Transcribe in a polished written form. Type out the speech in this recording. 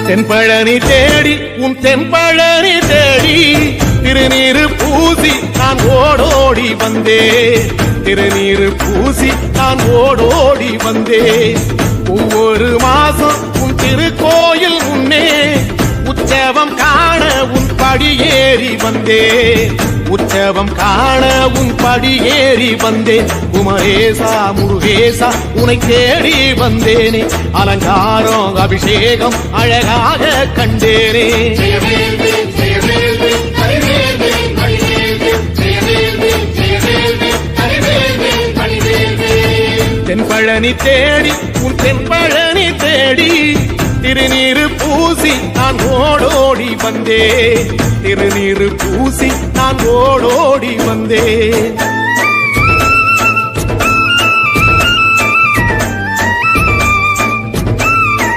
தென்பழனி தேடி உன் தென்பழனி தேடி திருநீரு பூசி நான் ஓடோடி வந்தே திருநீரு பூசி நான் ஓடோடி வந்தே ஒவ்வொரு மாசம் உன் திருக்கோயில் முன்னே உற்சவம் காண உன் படியேறி வந்தே உற்சவம் காண உன் படியேறி வந்தேன் குமரேசா முருகேசா உனை தேடி வந்தேனே அலங்காரம் அபிஷேகம் அழகாக கண்டேனே தென்பழனி தேடி உன் தென்பழனி தேடி திருநீரு பூசி நான் ஓடோடி வந்தேன் திருநீரு பூசி நான் ஓடோடி வந்தேன்